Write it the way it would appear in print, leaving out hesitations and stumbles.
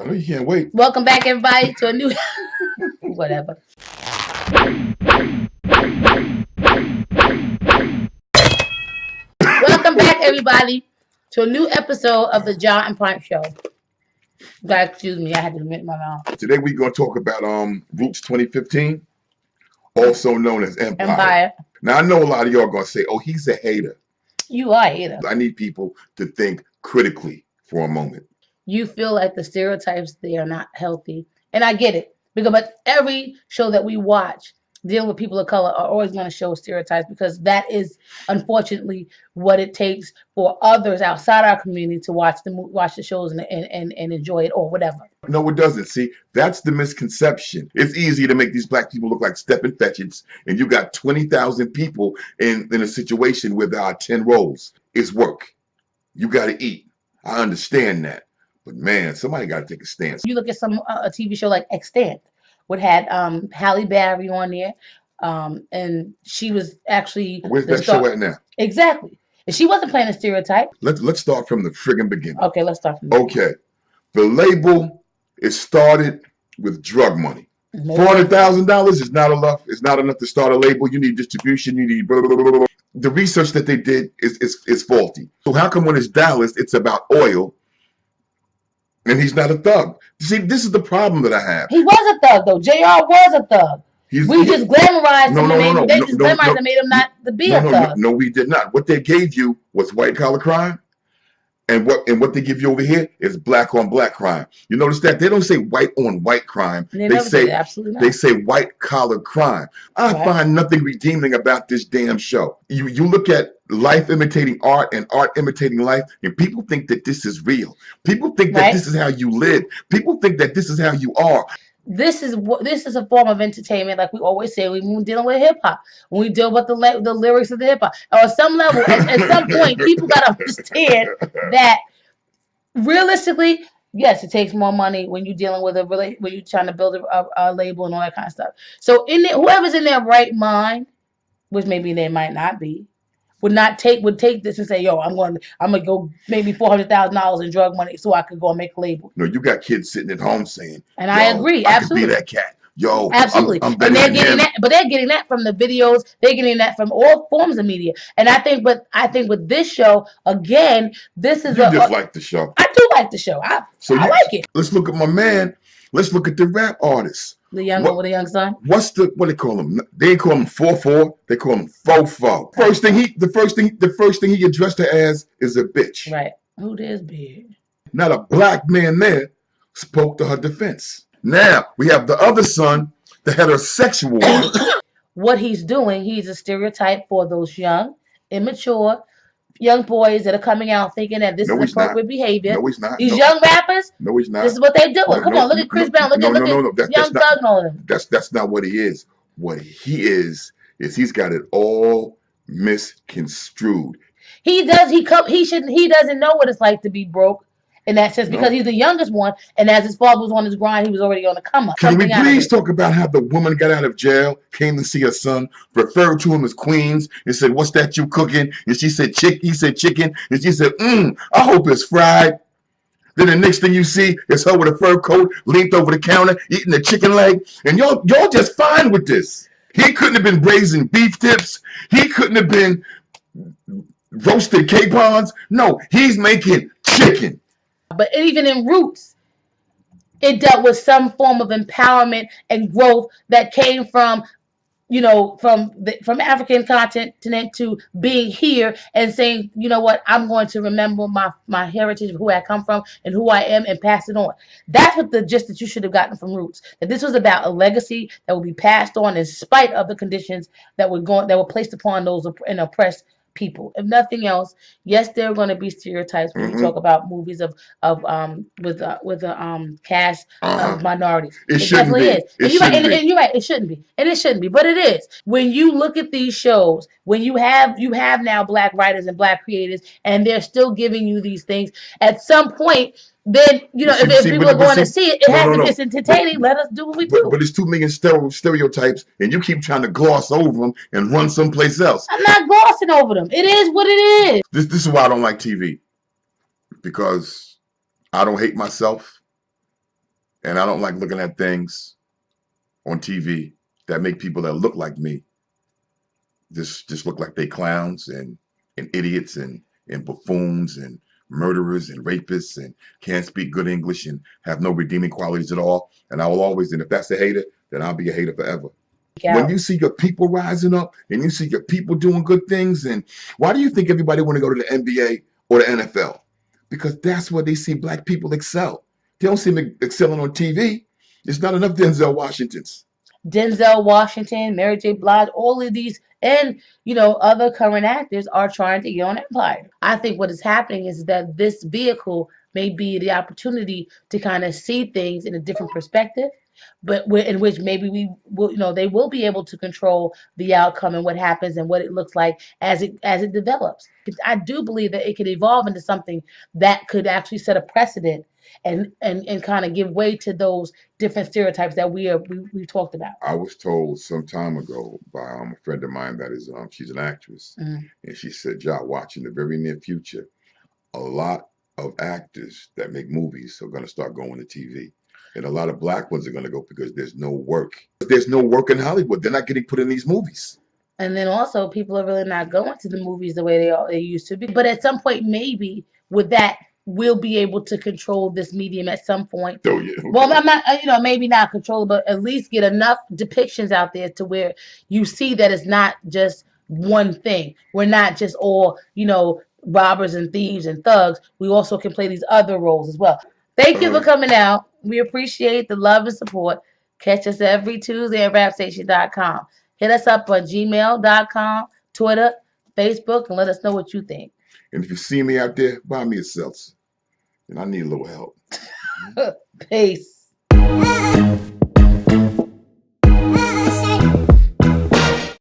I know you can't wait. Welcome back, everybody, to a new whatever. Welcome back, everybody, to a new episode of the John and Pint Show. God, excuse me, I had to admit my mouth. Today we're gonna talk about Roots 2015, also known as Empire. Now I know a lot of y'all gonna say, "Oh, he's a hater." You are a hater. I need people to think critically for a moment. You feel like the stereotypes, they are not healthy, and I get it, but every show that we watch dealing with people of color are always going to show stereotypes, because that is unfortunately what it takes for others outside our community to watch the shows and enjoy it or whatever. No, it doesn't. See, that's the misconception. It's easy to make these black people look like stepping fetchits, and you got 20,000 people in a situation where there are 10 roles. It's work. You got to eat. I understand that. But man, somebody got to take a stance. You look at a TV show like Extant, what had Halle Berry on there, and she was actually... Where's that show at now? Exactly. And she wasn't playing a stereotype. Let's start from the friggin' beginning. Okay, let's start from the beginning. Okay. The label is started with drug money. $400,000 is not enough. It's not enough to start a label. You need distribution. You need blah, blah, blah, blah. The research that they did is faulty. So how come when it's Dallas, it's about oil, and he's not a thug? See, this is the problem that I have. He was a thug, though. JR was a thug. We just glamorized him. They just glamorized and made him not to be a thug. No, we did not. What they gave you was white collar crime. And what they give you over here is black on black crime. You notice that they don't say white on white crime. They say white collar crime. I find nothing redeeming about this damn show. You look at life imitating art and art imitating life, and people think that this is real. People think that this is how you live. People think that this is how you are. This is a form of entertainment, like we always say when we're dealing with hip hop. When we deal with the lyrics of the hip hop, or at some level, at some point, people gotta understand that realistically, yes, it takes more money when you're dealing with when you're trying to build a label and all that kind of stuff. So whoever's in their right mind, which maybe they might not be, would take this and say, yo, I'm gonna go maybe $400,000 in drug money so I could go and make a label. No, you got kids sitting at home saying, and I agree, absolutely. I could be that cat. Yo, absolutely. I'm and they're getting that, but they're getting that from the videos. They're getting that from all forms of media. And I think with this show, again, this is just like the show. I do like the show. I like it. Let's look at my man. Let's look at the rap artists. The young son. What they call him? They call him 4-4. They call him Fofo. The first thing he addressed her as is a bitch. Right. Who this bitch? Not a black man there spoke to her defense. Now we have the other son, the heterosexual one. What he's doing, he's a stereotype for those young, immature young boys that are coming out thinking that this is appropriate behavior. No, he's not. These young rappers. No, he's not. This is what they do. Come on, look at Chris Brown. Look at Young Thug and all of them. That's not what he is. What he is he's got it all misconstrued. He doesn't know what it's like to be broke in that sense, because he's the youngest one, and as his father was on his grind, he was already on the come up. Can we please talk about how the woman got out of jail, came to see her son, referred to him as Queens, and said, "What's that you cooking?" And she said, he said chicken, and she said, I hope it's fried. Then the next thing you see is her with a fur coat, leaned over the counter, eating a chicken leg, and y'all just fine with this. He couldn't have been braising beef tips. He couldn't have been roasted capons. No, he's making chicken. But even in Roots, it dealt with some form of empowerment and growth that came from, from African continent to being here and saying, you know what, I'm going to remember my heritage, who I come from and who I am, and pass it on. That's what the gist that you should have gotten from Roots. That this was about a legacy that will be passed on in spite of the conditions that were placed upon those and oppressed people. If nothing else, yes, there are going to be stereotypes when you talk about movies with a cast of minorities. It definitely is. And you're right. It shouldn't be, and it shouldn't be, but it is. When you look at these shows, when you have now black writers and black creators, and they're still giving you these things, at some point, then if people are going to see it, it's entertaining. Let us do what we do. But it's 2 million stereotypes, and you keep trying to gloss over them and run someplace else. I'm not glossing over them. It is what it is. This is why I don't like TV, because I don't hate myself. And I don't like looking at things on TV that make people that look like me just look like they clowns and idiots and buffoons and murderers and rapists and can't speak good English and have no redeeming qualities at all. And I will always, and if that's a hater, then I'll be a hater forever. When you see your people rising up and you see your people doing good things, and why do you think everybody want to go to the NBA or the NFL? Because that's where they see black people excel. They don't see them excelling on TV. There's not enough Denzel Washingtons. Denzel Washington, Mary J. Blige, all of these, and other current actors are trying to get on Empire. I think what is happening is that this vehicle may be the opportunity to kind of see things in a different perspective, but in which maybe we will, they will be able to control the outcome and what happens and what it looks like as it develops. I do believe that it could evolve into something that could actually set a precedent and kind of give way to those different stereotypes that we talked about. I was told some time ago by a friend of mine that is she's an actress, Mhm. and she said, "Ja, watch in the very near future, a lot of actors that make movies are going to start going to TV, and a lot of black ones are going to go because there's no work. There's no work in Hollywood. They're not getting put in these movies." And then also, people are really not going to the movies the way they used to be. But at some point, maybe with that, we'll be able to control this medium at some point. Oh yeah. Well, I'm not, maybe not control, but at least get enough depictions out there to where you see that it's not just one thing. We're not just all, robbers and thieves and thugs. We also can play these other roles as well. Thank you for coming out. We appreciate the love and support. Catch us every Tuesday at rapstation.com. Hit us up on gmail.com, Twitter, Facebook, and let us know what you think. And if you see me out there, buy me a seltzer. And I need a little help. Peace.